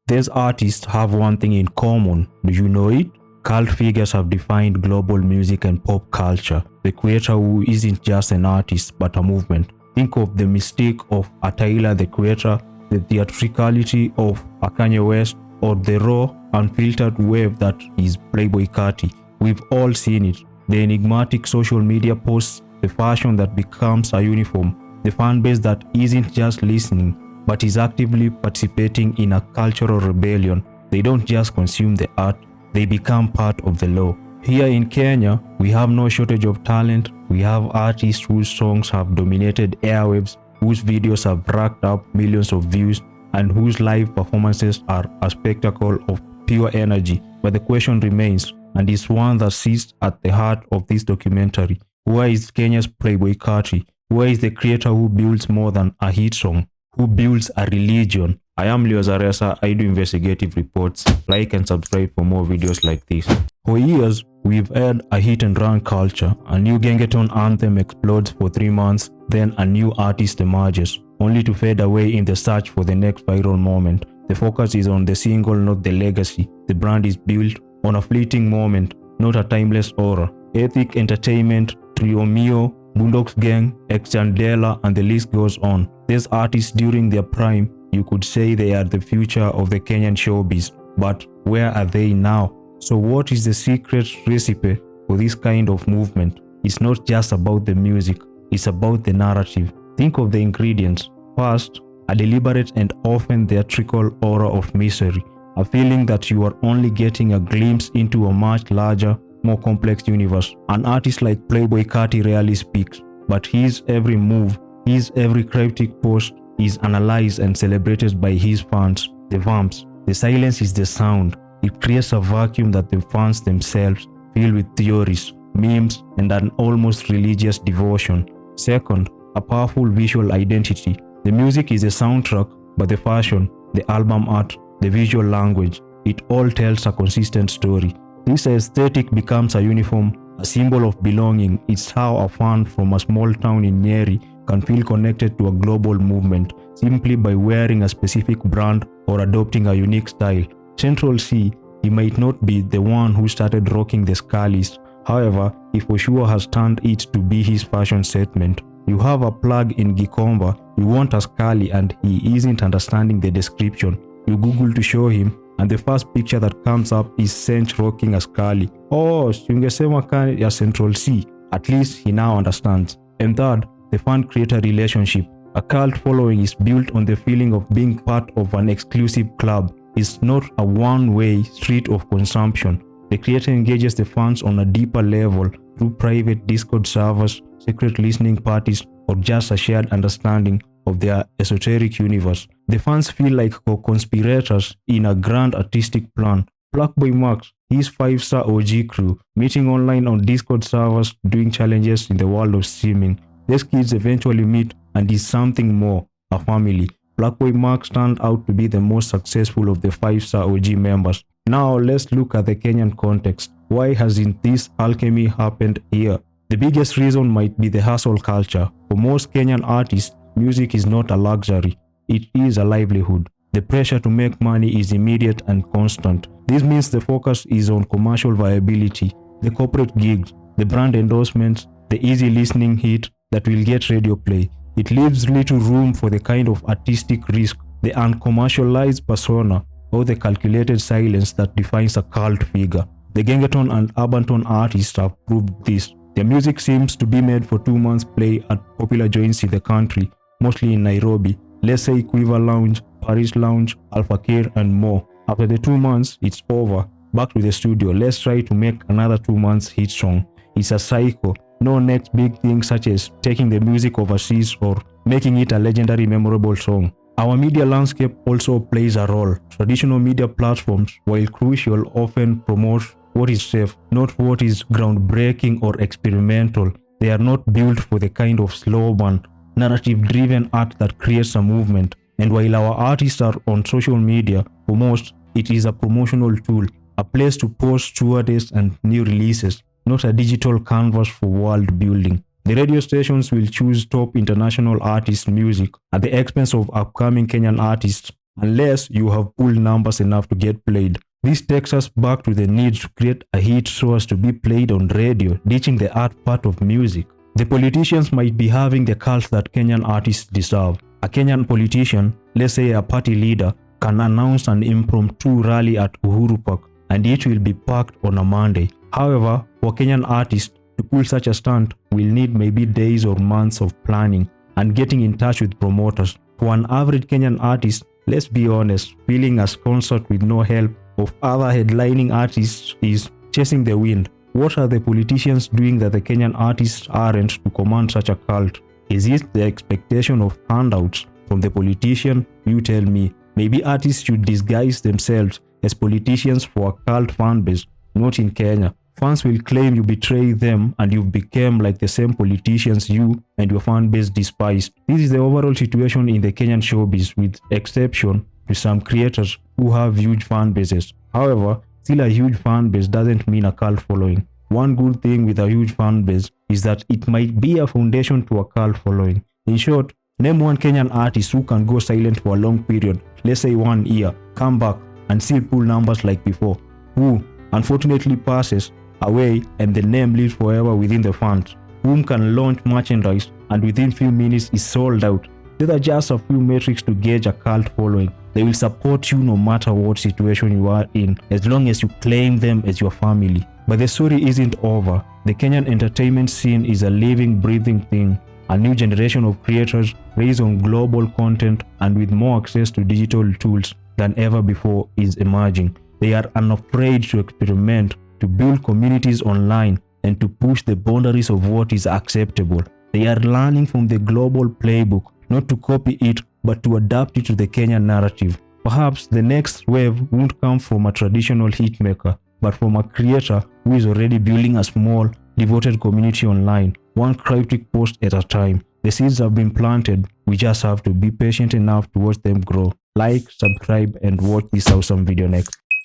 These artists have one thing in common. Do you know it? Cult figures have defined global music and pop culture. The creator who isn't just an artist but a movement. Think of the mystique of a Tyler the Creator, the theatricality of a Kanye West, or the raw, unfiltered wave that is Playboi Carti. We've all seen it. The enigmatic social media posts, the fashion that becomes a uniform, the fan base that isn't just listening but is actively participating in a cultural rebellion. They don't just consume the art, they become part of the law. Here in Kenya, we have no shortage of talent. We have artists whose songs have dominated airwaves, whose videos have racked up millions of views, and whose live performances are a spectacle of pure energy. But the question remains, and is one that sits at the heart of this documentary. Where is Kenya's Playboi Carti? Where is the creator who builds more than a hit song? Who builds a religion? I am Leo Zaresa. I do investigative reports. Like and subscribe for more videos like this. For years, we've had a hit and run culture. A new Gengeton anthem explodes for 3 months, then a new artist emerges, only to fade away in the search for the next viral moment. The focus is on the single, not the legacy. The brand is built on a fleeting moment, not a timeless aura. Ethic Entertainment, Trio Mio, Boondocks Gang, Ex-Chandela, and the list goes on. These artists during their prime, you could say they are the future of the Kenyan showbiz. But where are they now? So what is the secret recipe for this kind of movement? It's not just about the music, it's about the narrative. Think of the ingredients. First, a deliberate and often theatrical aura of misery. A feeling that you are only getting a glimpse into a much larger, more complex universe. An artist like Playboi Carti rarely speaks, but his every move, his every cryptic post is analyzed and celebrated by his fans, the vamps. The silence is the sound. It creates a vacuum that the fans themselves fill with theories, memes, and an almost religious devotion. Second, a powerful visual identity. The music is a soundtrack, but the fashion, the album art, the visual language, it all tells a consistent story. This aesthetic becomes a uniform, a symbol of belonging. It's how a fan from a small town in Nyeri can feel connected to a global movement simply by wearing a specific brand or adopting a unique style. Central C, he might not be the one who started rocking the Scullies. However, he for sure has turned it to be his fashion statement. You have a plug in Gikomba, you want a Scully and he isn't understanding the description. You Google to show him, and the first picture that comes up is Sench rocking a Scully. Oh, ungesema kani ya Central C. At least he now understands. And third, the fan-creator relationship. A cult following is built on the feeling of being part of an exclusive club. It's not a one-way street of consumption. The creator engages the fans on a deeper level through private Discord servers, secret listening parties, or just a shared understanding of their esoteric universe. The fans feel like co-conspirators in a grand artistic plan. Blackboy Max, his 5-star OG crew, meeting online on Discord servers, doing challenges in the world of streaming. These kids eventually meet and is something more, a family. Blackboy Max turned out to be the most successful of the 5-star OG members. Now let's look at the Kenyan context. Why hasn't this alchemy happened here? The biggest reason might be the hustle culture. For most Kenyan artists, music is not a luxury, it is a livelihood. The pressure to make money is immediate and constant. This means the focus is on commercial viability, the corporate gigs, the brand endorsements, the easy listening hit that will get radio play. It leaves little room for the kind of artistic risk, the uncommercialized persona, or the calculated silence that defines a cult figure. The Gengeton and Urbanton artists have proved this. Their music seems to be made for 2 months play at popular joints in the country, mostly in Nairobi. Let's say Quiver Lounge, Paris Lounge, Alpha Care, and more. After the 2 months, it's over. Back to the studio. Let's try to make another 2 months hit song. It's a cycle. No next big thing such as taking the music overseas or making it a legendary memorable song. Our media landscape also plays a role. Traditional media platforms, while crucial, often promote what is safe, not what is groundbreaking or experimental. They are not built for the kind of slow burn, narrative-driven art that creates a movement. And while our artists are on social media, for most, it is a promotional tool, a place to post stewardess and new releases, not a digital canvas for world building. The radio stations will choose top international artists' music at the expense of upcoming Kenyan artists, unless you have pull numbers enough to get played. This takes us back to the need to create a hit so as to be played on radio, ditching the art part of music. The politicians might be having the cult that Kenyan artists deserve. A Kenyan politician, let's say a party leader, can announce an impromptu rally at Uhuru Park and it will be packed on a Monday. However, for Kenyan artists to pull such a stunt will need maybe days or months of planning and getting in touch with promoters. For an average Kenyan artist, let's be honest, feeling a concert with no help of other headlining artists is chasing the wind. What are the politicians doing that the Kenyan artists aren't to command such a cult? Is it the expectation of handouts from the politician? You tell me. Maybe artists should disguise themselves as politicians for a cult fan base, not in Kenya. Fans will claim you betray them and you became like the same politicians you and your fan base despised. This is the overall situation in the Kenyan showbiz, with exception to some creators who have huge fan bases. However, still a huge fan base doesn't mean a cult following. One good thing with a huge fan base is that it might be a foundation to a cult following. In short, name one Kenyan artist who can go silent for a long period, let's say 1 year, come back and still pull numbers like before, who unfortunately passes away and the name lives forever within the fans, whom can launch merchandise and within few minutes is sold out. These are just a few metrics to gauge a cult following. They will support you no matter what situation you are in, as long as you claim them as your family. But the story isn't over. The Kenyan entertainment scene is a living, breathing thing. A new generation of creators raised on global content and with more access to digital tools than ever before is emerging. They are unafraid to experiment, to build communities online, and to push the boundaries of what is acceptable. They are learning from the global playbook, not to copy it, but to adapt it to the Kenyan narrative. Perhaps the next wave won't come from a traditional hitmaker, but from a creator who is already building a small, devoted community online, one cryptic post at a time. The seeds have been planted, we just have to be patient enough to watch them grow. Like, subscribe, and watch this awesome video next.